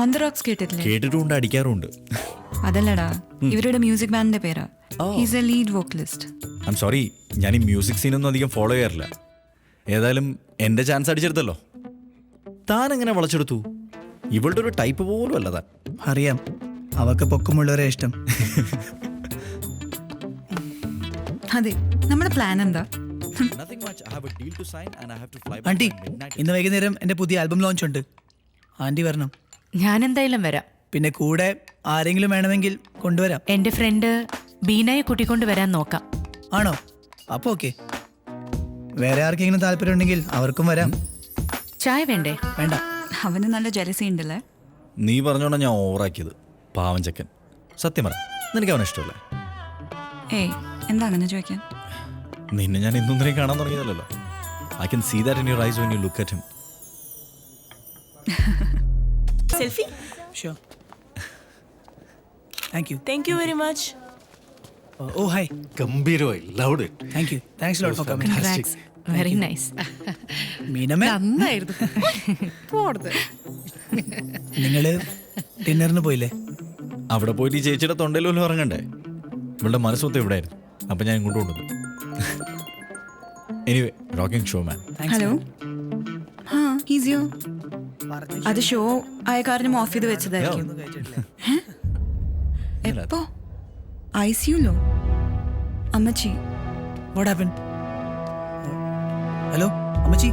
On the rocks കേട്ടിട്ടില്ലേ? കേട്ടിട്ടുണ്ട്, അടിക്കാറുണ്ട്. അതല്ലടാ, ഇവരുടെ മ്യൂസിക് ബാൻഡിന്റെ പേരാ. He's A lead vocalist. I am sorry, ഞാൻ ഈ മ്യൂസിക് സീനൊന്നും അധികം ഫോളോ ചെയ്യാറില്ല. ഏതായാലും എൻ്റെ ചാൻസ് അടിച്ചെടുത്തല്ലോ. താൻ എങ്ങനെ വളച്ചെടുത്തു? ഇവളുടെ ഒരു ടൈപ്പ് പോലും അല്ല താൻ. അറിയാം, അവക്ക് പൊക്കമുള്ളവരെ ഇഷ്ടം. അതെ, നമ്മുടെ പ്ലാൻ എന്താ? ആന്റി, ഇന്ന് വൈകുന്നേരം എൻ്റെ പുതിയ ആൽബം ലോഞ്ച് ഉണ്ട്. ആന്റി വരണം. ഞാൻ എന്തായാലും വരാം. പിന്നെ കൂടെ ആരെങ്കിലും വേണമെങ്കിൽ കൊണ്ടുവരാം. എന്റെ ഫ്രണ്ട് ബീനയെ കൂട്ടിക്കൊണ്ട് വരാൻ നോക്കാം. ആണോ? അപ്പോൾ ഓക്കെ. വേറെ ആർക്കെങ്കിലും താല്പര്യം ഉണ്ടെങ്കിൽ അവർക്കും വരാം. ചായ വേണ്ടേ? വേണ്ട. അവന് നല്ല ജലസി ഉണ്ടല്ലേ? നീ പറഞ്ഞോണ്ടാ ഞാൻ ഓവറാക്കിയത്. പാവൻ ചെക്കൻ. സത്യം പറ, നിനക്ക് അവനെ ഇഷ്ടമല്ലേ? ഏയ്, എന്താ അങ്ങനെ ചോദിക്കാൻ? നിന്നെ ഞാൻ ഇന്നൊന്നിനെയും കാണാൻ തുടങ്ങിയതല്ലോ. I can see that in your eyes when you look at him. Selfie? Sure. Thank you. Thank you very much. Oh, hi. ഗംഭീരമായി, loved it. Thank you. Thanks a lot for coming. Very nice. മീനമ്മേ, നന്നായിരുന്നു. നിങ്ങള് ഡിന്നറിന് പോയില്ലേ? അവിടെ പോയിട്ട് ഈ ചേച്ചിയുടെ തൊണ്ടയിൽ വല്ലതും ഇറങ്ങണ്ടേ? ഇവളുടെ മനസ്സൊത്ത് ഇവിടെ ആയിരുന്നു. അപ്പം ഞാൻ ഇങ്ങോട്ട് കൊണ്ടുവന്നു. എനിവേ, റോക്കിംഗ് ഷോ മാൻ. ഹലോ. ആ, ഹീസ് യു. അത് ഷോ ആയ കാരണം ഓഫ് ചെയ്ത് വെച്ചതായിരിക്കും. എപ്പോ? ICU-ലോ? അമ്മച്ചി. What happened? ഹലോ അമ്മച്ചി.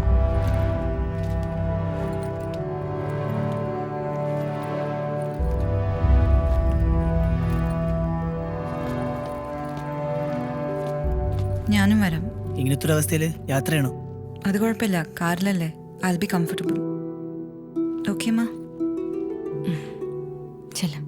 ഞാനും വരാം. ഇങ്ങനത്തെ ഒരു അവസ്ഥയിൽ യാത്രയാണോ? അത് കുഴപ്പമില്ല, കാറിലല്ലേ. I'll be comfortable. ഓക്കെ മാ. ചെല്ലാം.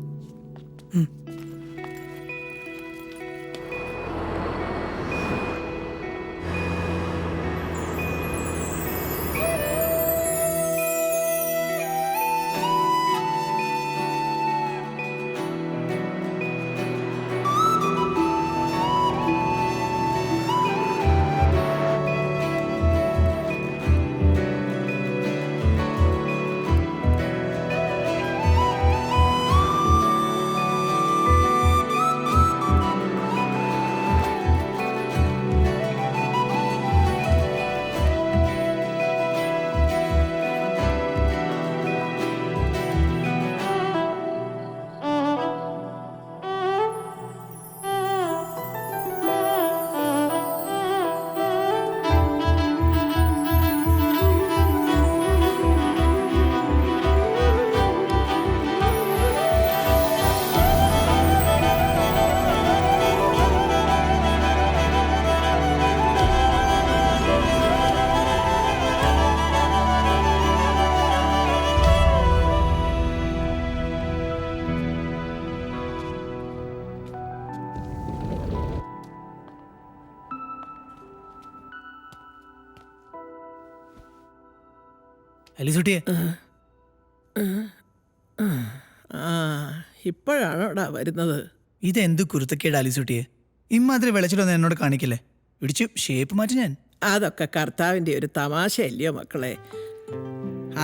അലിസുട്ടിയെ, ഇപ്പോഴാണോടാ വരുന്നത്? ഇതെന്ത് കുരുത്തക്കേട് അലിസുട്ടിയെ? ഇമ്മാതിരി വിളച്ചിട്ടൊന്നും എന്നോട് കാണിക്കില്ലേ? ഇടിച്ചു ഷേപ്പ് മാറ്റി ഞാൻ. അതൊക്കെ കർത്താവിൻ്റെ ഒരു തമാശയല്ലയോ മക്കളെ?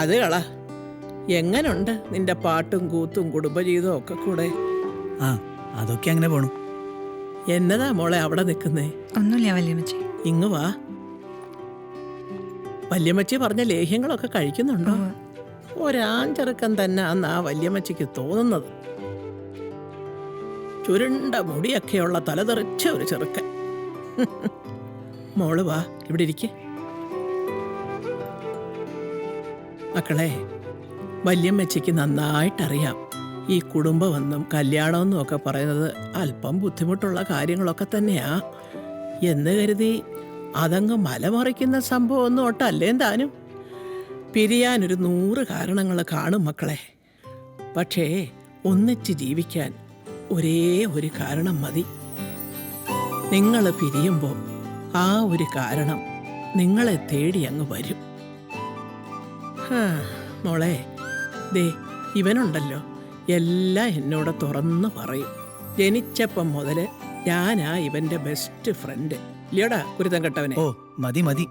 അത് കള. എങ്ങനുണ്ട് നിന്റെ പാട്ടും കൂത്തും കുടുംബജീവിതവും ഒക്കെ കൂടെ? ആ, അതൊക്കെ അങ്ങനെ പോണു. എന്നതാ മോളെ അവിടെ നിൽക്കുന്നേ? ഒന്നുമില്ല വല്യമ്മച്ചി. ഇങ്ങ് വാ. വല്യമ്മച്ചി പറഞ്ഞ ലേഹ്യങ്ങളൊക്കെ കഴിക്കുന്നുണ്ടോ? ഒരാഞ്ചെറുക്കം തന്നെ അന്ന് ആ വല്യമ്മച്ചിക്ക് തോന്നുന്നത്. ചുരുണ്ട മുടിയൊക്കെയുള്ള തലതെറിച്ച ഒരു ചെറുക്കൻ. മോള് വാ, ഇവിടെ ഇരിക്കെ. മക്കളെ, വല്യമ്മച്ചിക്ക് നന്നായിട്ടറിയാം ഈ കുടുംബമെന്നും കല്യാണമെന്നും ഒക്കെ പറയുന്നത് അല്പം ബുദ്ധിമുട്ടുള്ള കാര്യങ്ങളൊക്കെ തന്നെയാ. എന്ന് കരുതി അതങ്ങ് മലമറിക്കുന്ന സംഭവമൊന്നും ഒട്ടല്ലേ താനും. പിരിയാനൊരു 100 കാരണങ്ങൾ കാണും മക്കളെ. പക്ഷേ ഒന്നിച്ച് ജീവിക്കാൻ ഒരേ ഒരു കാരണം മതി. നിങ്ങൾ പിരിയുമ്പോൾ ആ ഒരു കാരണം നിങ്ങളെ തേടി അങ്ങ് വരും. മോളെ, ദേ ഇവനുണ്ടല്ലോ, എല്ലാം എന്നോട് തുറന്നു പറയും. ജനിച്ചപ്പം മുതൽ ഞാനാ ഇവന്റെ ബെസ്റ്റ് ഫ്രണ്ട്. ഇല്ലയോടാ കുരുത്തം കെട്ടവനെ? ഓ മതി മതി,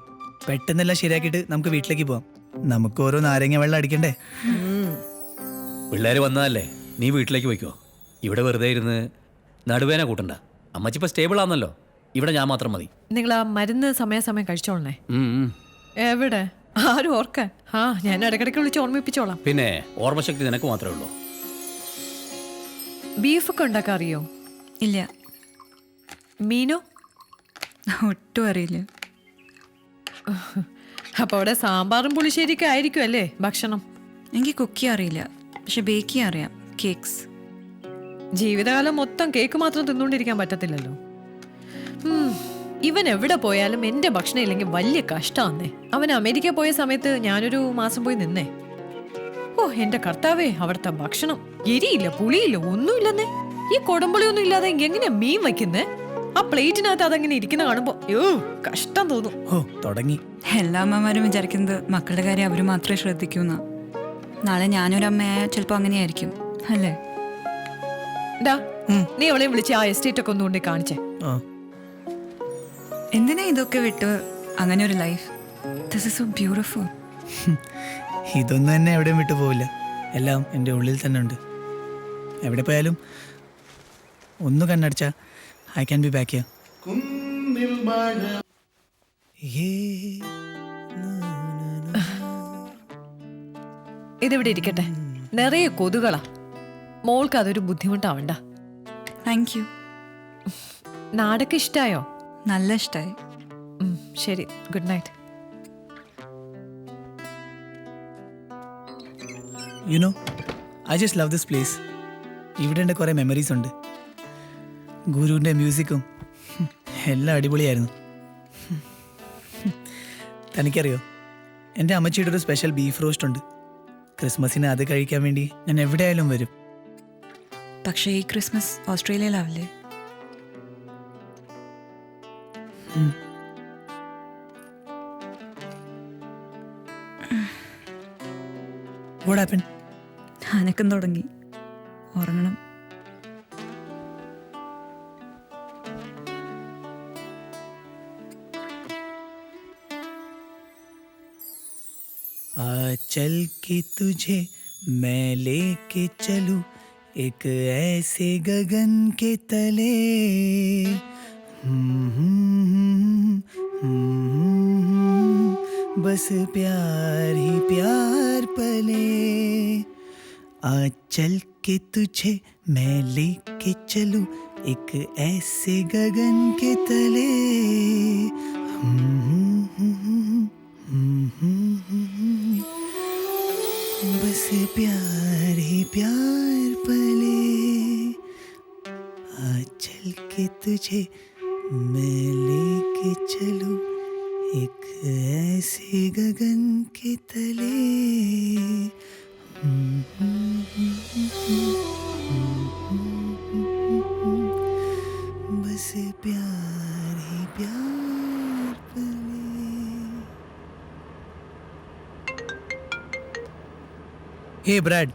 പെട്ടെന്നെല്ലാം ശരിയാക്കിയിട്ട് നമുക്ക് വീട്ടിലേക്ക് പോവാം. നമുക്ക് ഓരോ നാരങ്ങ വെള്ളം അടിക്കണ്ടേ? പിള്ളേർ വന്നതല്ലേ, നീ വീട്ടിലേക്ക് പോയിക്കോ. ഇവിടെ വെറുതെ ഇരുന്ന് നടുവേന കൂട്ടണ്ട. അമ്മച്ചി ഇപ്പം സ്റ്റേബിൾ ആണല്ലോ. ഇവിടെ ഞാൻ മാത്രം മതി. നിങ്ങൾ ആ മരുന്ന് സമയാസമയം കഴിച്ചോളണേ. ഉം. എവിടെ ആരും ഓർക്കാൻ? ആ, ഞാൻ ഇടയ്ക്കിടയ്ക്ക് വിളിച്ച് ഓർമ്മിപ്പിച്ചോളാം. പിന്നെ ഓർമ്മശക്തി നിനക്ക് മാത്രമേ ഉള്ളൂ. ബീഫൊക്കെ ഉണ്ടാക്കാൻ അറിയോ? ഇല്ല, മീനോ? ഒട്ടും അറിയില്ല. അപ്പൊ അവിടെ സാമ്പാറും പുളിശ്ശേരിയൊക്കെ ആയിരിക്കും അല്ലേ ഭക്ഷണം? എനിക്ക് കുക്ക് ചെയ്യാൻ അറിയില്ല, പക്ഷെ ബേക്ക് ചെയ്യാൻ അറിയാം. കേക്ക്സ്. ജീവിതകാലം മൊത്തം കേക്ക് മാത്രം തിന്നുകൊണ്ടിരിക്കാൻ പറ്റത്തില്ലല്ലോ. ഇവൻ എവിടെ പോയാലും എന്റെ ഭക്ഷണം ഇല്ലെങ്കിൽ വലിയ കഷ്ടമാന്നേ. അവൻ അമേരിക്ക പോയ സമയത്ത് ഞാനൊരു മാസം പോയി നിന്നേ. ഓ എന്റെ കർത്താവേ, അവിടുത്തെ ഭക്ഷണം എരിയില്ല, പുളിയില്ല, ഒന്നുമില്ലെന്നേ. ഈ കൊടമ്പുളിയൊന്നും ഇല്ലാതെ എങ്ങനെയാ മീൻ വയ്ക്കുന്നേ? ആ പ്ലേറ്റിനകത്ത് അതങ്ങനെ ഇരിക്കുന്ന കാണുമ്പോ കഷ്ടം തോന്നും. ഓ തുടങ്ങി. എല്ലാ അമ്മമാരും വിചാരിക്കുന്നത് മക്കളുടെ കാര്യം അവർ മാത്രമേ ശ്രദ്ധിക്കൂന്ന. നാളെ ഞാനൊരമ്മയായ ചിലപ്പോൾ അങ്ങനെയായിരിക്കും അല്ലേ? ഡാ, നീ അവളെ വിളിച്ച് ആ എസ്റ്റേറ്റ് ഒക്കെ ഒന്നുകൊണ്ട് കാണിച്ചേ. ആ എന്തിനാ ഇതൊക്കെ വിട്ട് അങ്ങനെ ഒരു life? This is so beautiful. ഇതൊന്നും തന്നെ എവിടെയും വിട്ടു പോവില്ല. എല്ലാം എൻ്റെ ഉള്ളിൽ തന്നെ ഉണ്ട്. എവിടെ പോയാലും ഒന്ന് കണ്ണടച്ച I can be back here. ഇതിവിടെ ഇരിക്കട്ടെ. നിറയെ കൊതുകളാ. മോൾക്ക് അതൊരു ബുദ്ധിമുട്ടാവണ്ട. Thank you. നാടൊക്കെ ഇഷ്ടായോ? നല്ല ഇഷ്ടമായി. ശരി, good night. You know, I just love this place. ഇവിടെ എൻ്റെ കുറേ മെമ്മറീസ് ഉണ്ട്. ഗുരുവിൻ്റെ മ്യൂസിക്കും എല്ലാം അടിപൊളിയായിരുന്നു. തനിക്കറിയോ, എൻ്റെ അമ്മച്ചിയുടെ ഒരു സ്പെഷ്യൽ ബീഫ് റോസ്റ്റ് ഉണ്ട്. ക്രിസ്മസിന് അത് കഴിക്കാൻ വേണ്ടി ഞാൻ എവിടെയായാലും വരും. പക്ഷേ ഈ ക്രിസ്മസ് ഓസ്ട്രേലിയയിലാവില്ലേ? What happened? അനക്കം തുടങ്ങി. ഉറങ്ങണം. चल के तुझे मैं लेके चलूं एक ऐसे गगन के तले, बस प्यार ही प्यार पले. आज चल के तुझे मैं लेके चलूं एक ऐसे गगन के तले, बस प्यार ही प्यार पले. आज चल के तुझे मैं लेके चलूं एक ऐसे गगन के तले, बस प्यार ही प्यार पले. Hey Brad.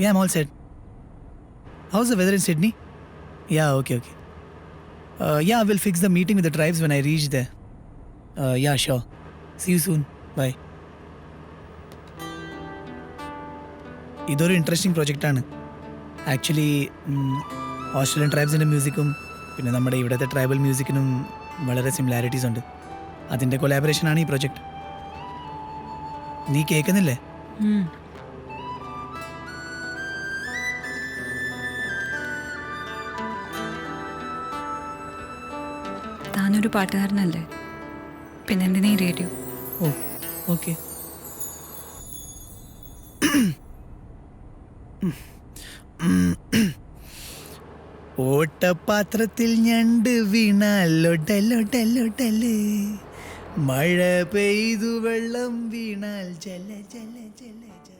Yeah, I'm all set. How's the weather in Sydney? Yeah, okay. Yeah, we'll fix the meeting with the tribes when I reach there. Yeah, sure. See you soon. Bye. ഇതൊരു interesting പ്രൊജക്റ്റാണ്. Actually Australian ട്രൈബ്സിൻ്റെ മ്യൂസിക്കും പിന്നെ നമ്മുടെ ഇവിടുത്തെ tribal മ്യൂസിക്കിനും വളരെ similarities ഉണ്ട്. അതിൻ്റെ കൊലാബറേഷനാണ് ഈ project. നീ കേൾക്കുന്നില്ലേ? താനൊരു പാട്ടുകാരനല്ലേ, പിന്നെന്തിനാ ഈ റേഡിയോ? ഓ ഓക്കെ. ഓട്ടപാത്രത്തിൽ ഞണ്ട് വീണാൽ ലൊടലൊടലൊടല്, മഴ പെയ്തു വെള്ളം വീണാൽ ജല ജല ജല ജല.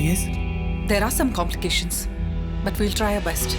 Yes. There are some complications, but we'll try our best.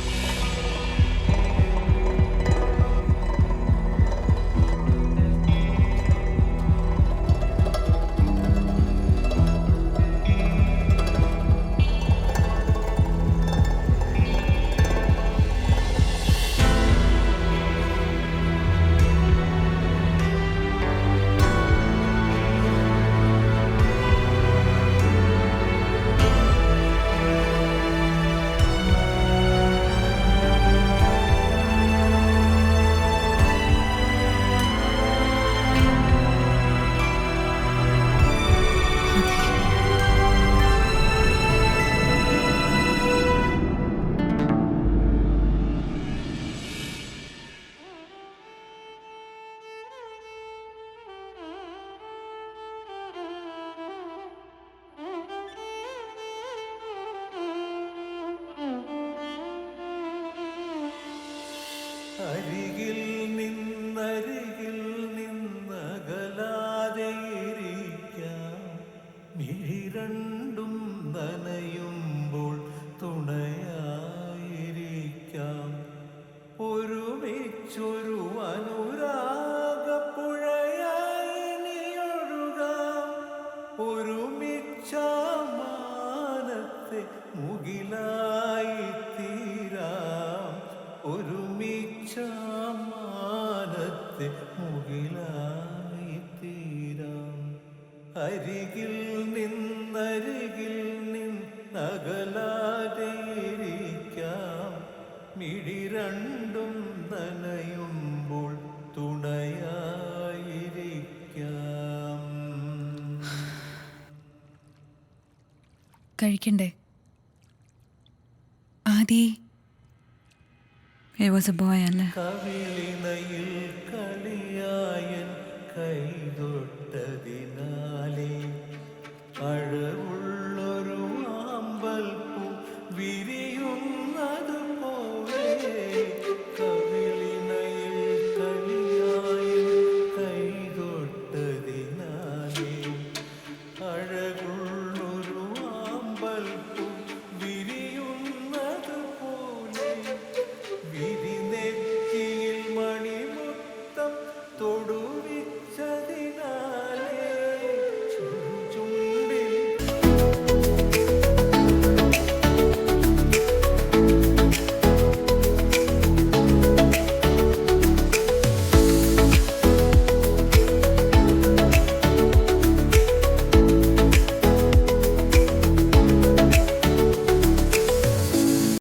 നിന്നരികിൽ നിന്നകലാതെ ഇരിക്കാം, മിഴി രണ്ടും നനയുമ്പോൾ തുണയായിരിക്കാം, ഒരുമിച്ചൊരു അനുരാഗപ്പുഴയായി നീയൊഴുകാം, ഒരുമിച്ചാമാനത്തെ മുകിലായി തീരാം, ഒരുമിച്ചാമാനത്തെ മുകിലായി തീരാം. അരികിൽ നിന്നരികിൽ നിന്നകലാതെ ഇരിക്കാം, മിഴി രണ്ടും നനയുമ്പോൾ തുണയായിരിക്കാം. കഴിക്കണ്ടേ? ആദി വാസ് എ ബോയ് അല്ലേ? കവിളിനയിൽ കളിയായൻ കൈതൊട്ടതിനാലേ അഴവും